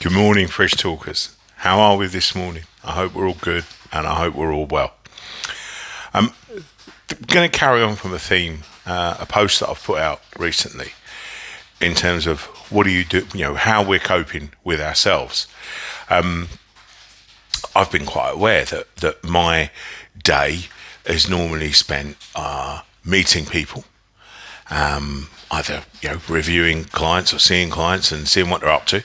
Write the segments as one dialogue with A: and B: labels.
A: Good morning, Fresh Talkers. How are we this morning? I hope we're all good and I hope we're all well. I'm going to carry on from a theme, a post that I've put out recently in terms of what do you do, how we're coping with ourselves. I've been quite aware that my day is normally spent meeting people, either reviewing clients or seeing clients and seeing what they're up to,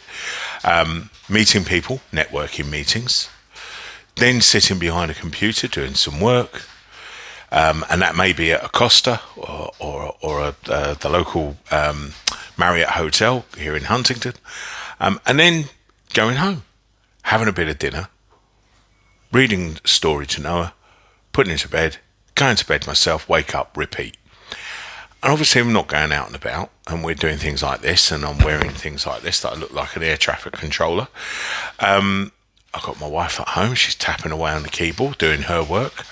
A: meeting people, networking meetings, then sitting behind a computer doing some work, and that may be at a Costa or the local Marriott hotel here in Huntington, and then going home, having a bit of dinner, reading a story to Noah, putting it to bed, going to bed myself, wake up, repeat. And obviously I'm not going out and about and we're doing things like this and I'm wearing things like this that I look like an air traffic controller. I've got my wife at home, she's tapping away on the keyboard, doing her work.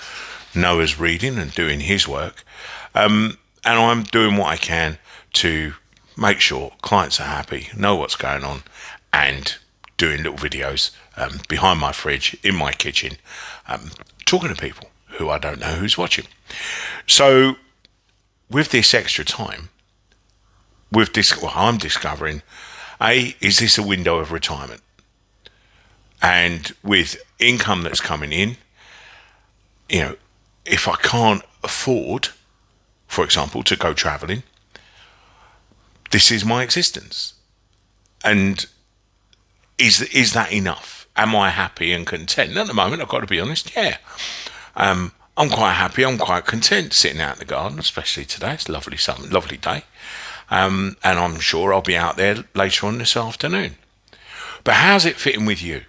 A: Noah's reading and doing his work. And I'm doing what I can to make sure clients are happy, know what's going on, and doing little videos behind my fridge, in my kitchen, talking to people who I don't know who's watching. So with this extra time, I'm discovering, is this a window of retirement? And with income that's coming in, if I can't afford, for example, to go traveling, this is my existence. And is that enough? Am I happy and content? At the moment, I've got to be honest, yeah. I'm quite happy. I'm quite content sitting out in the garden, especially today. It's a lovely day. And I'm sure I'll be out there later on this afternoon. But how's it fitting with you?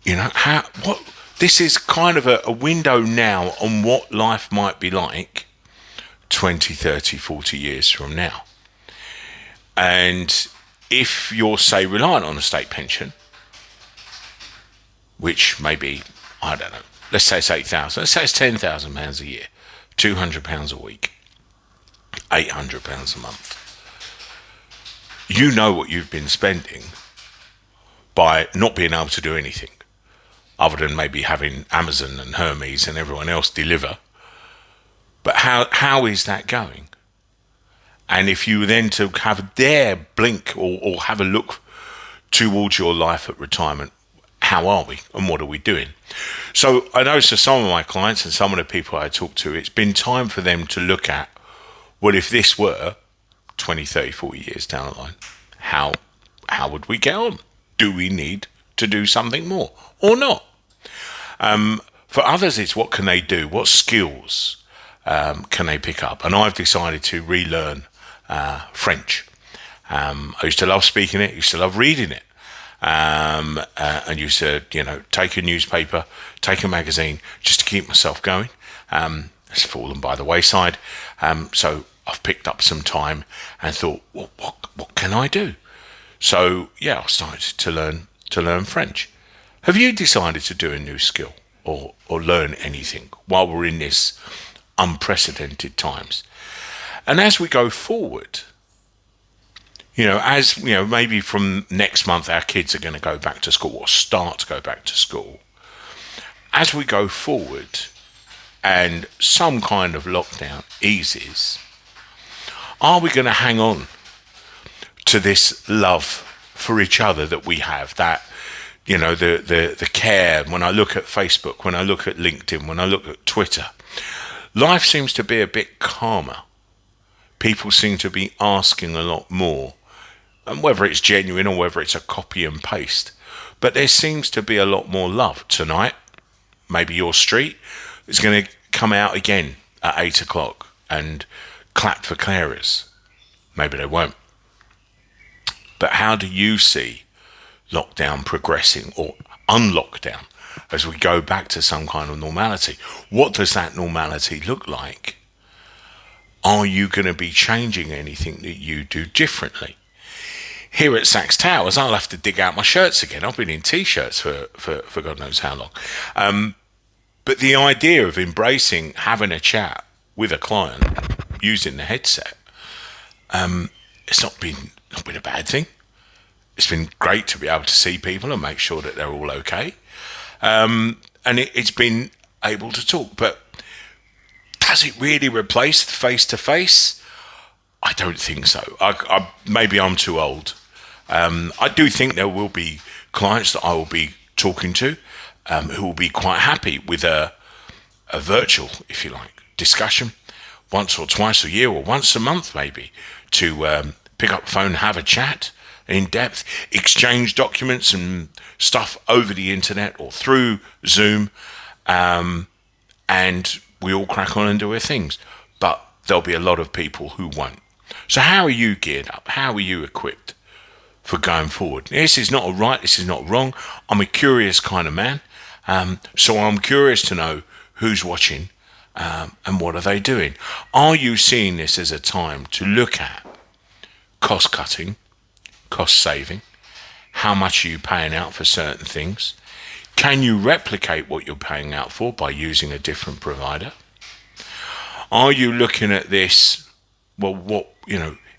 A: This is kind of a window now on what life might be like 20, 30, 40 years from now. And if you're, say, reliant on a state pension, which may be, I don't know, let's say it's 8,000, let's say it's £10,000 a year, £200 a week, £800 a month. You know what you've been spending by not being able to do anything other than maybe having Amazon and Hermes and everyone else deliver. But how is that going? And if you were then to have dare blink or have a look towards your life at retirement, how are we and what are we doing? So I know for some of my clients and some of the people I talk to, it's been time for them to look at, well, if this were 20, 30, 40 years down the line, how would we get on? Do we need to do something more or not? For others, it's what can they do? What skills can they pick up? And I've decided to relearn French. I used to love speaking it, used to love reading it. And used to, take a newspaper, take a magazine, just to keep myself going. It's fallen by the wayside. So I've picked up some time and thought, what can I do? So yeah, I started to learn French. Have you decided to do a new skill or learn anything while we're in this unprecedented times? And as we go forward, maybe from next month our kids are going to go back to school or start to go back to school. As we go forward and some kind of lockdown eases, are we going to hang on to this love for each other that we have, that, the care? When I look at Facebook, when I look at LinkedIn, when I look at Twitter, life seems to be a bit calmer. People seem to be asking a lot more. And whether it's genuine or whether it's a copy and paste. But there seems to be a lot more love tonight. Maybe your street is going to come out again at 8 o'clock and clap for carers. Maybe they won't. But how do you see lockdown progressing or unlockdown as we go back to some kind of normality? What does that normality look like? Are you going to be changing anything that you do differently? Here at Sachs Towers, I'll have to dig out my shirts again. I've been in T-shirts for God knows how long. But the idea of embracing having a chat with a client using the headset, it's not been a bad thing. It's been great to be able to see people and make sure that they're all okay. And it's been able to talk. But does it really replace the face-to-face? I don't think so. Maybe I'm too old. I do think there will be clients that I will be talking to who will be quite happy with a virtual, if you like, discussion once or twice a year or once a month maybe to pick up the phone and have a chat in depth, exchange documents and stuff over the internet or through Zoom, and we all crack on and do our things. But there'll be a lot of people who won't. So how are you geared up? How are you equipped for going forward? This is not a right, this is not wrong. I'm a curious kind of man. So I'm curious to know who's watching and what are they doing. Are you seeing this as a time to look at cost cutting, cost saving? How much are you paying out for certain things? Can you replicate what you're paying out for by using a different provider? Are you looking at this, well,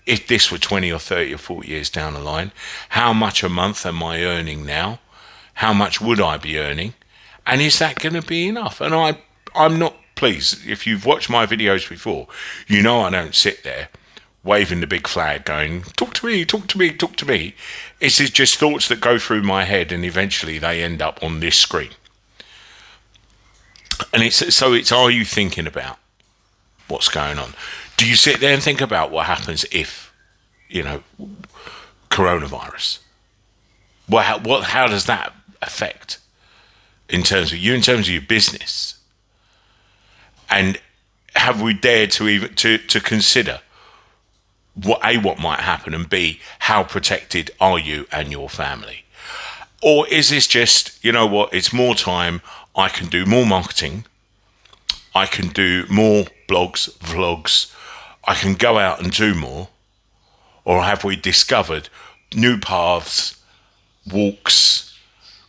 A: if this were 20 or 30 or 40 years down the line, how much a month am I earning now? How much would I be earning? And is that going to be enough? And I'm not, please, if you've watched my videos before, you know I don't sit there waving the big flag going, talk to me, talk to me, talk to me. It's just thoughts that go through my head and eventually they end up on this screen. And it's are you thinking about what's going on? Do you sit there and think about what happens if, coronavirus? How does that affect in terms of you, in terms of your business? And have we dared to even to consider what might happen, and B, how protected are you and your family? Or is this just, it's more time, I can do more marketing, I can do more blogs, vlogs, I can go out and do more? Or have we discovered new paths, walks,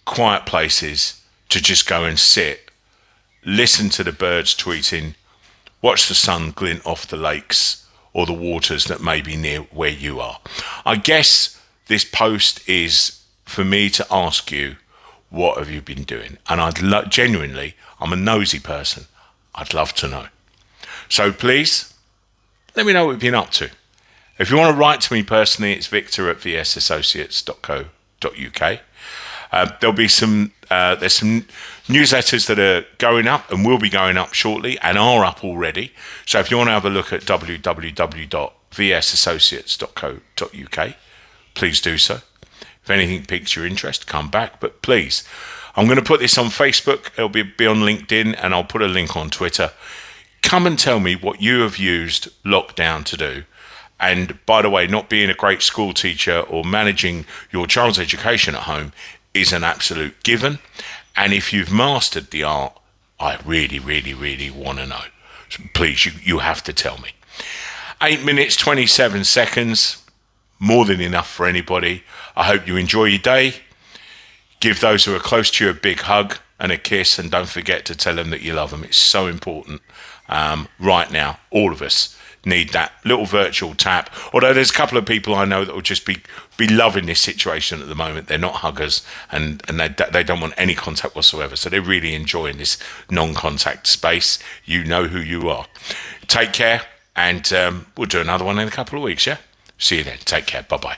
A: quiet places to just go and sit, listen to the birds tweeting, watch the sun glint off the lakes or the waters that may be near where you are? I guess this post is for me to ask you, what have you been doing? And genuinely, I'm a nosy person. I'd love to know. So please, let me know what you've been up to. If you want to write to me personally, it's victor@vsassociates.co.uk. There'll be there's some newsletters that are going up and will be going up shortly and are up already. So if you want to have a look at www.vsassociates.co.uk, please do so. If anything piques your interest, come back. But please, I'm going to put this on Facebook. It'll be on LinkedIn, and I'll put a link on Twitter. Come and tell me what you have used lockdown to do. And by the way, not being a great school teacher or managing your child's education at home is an absolute given. And if you've mastered the art, I really, really, really want to know. So please, you have to tell me. 8 minutes, 27 seconds, more than enough for anybody. I hope you enjoy your day. Give those who are close to you a big hug and a kiss, and don't forget to tell them that you love them. It's so important right now. All of us need that little virtual tap. Although there's a couple of people I know that will just be loving this situation at the moment. They're not huggers, and they don't want any contact whatsoever. So they're really enjoying this non-contact space. You know who you are. Take care, and we'll do another one in a couple of weeks, yeah? See you then. Take care. Bye-bye.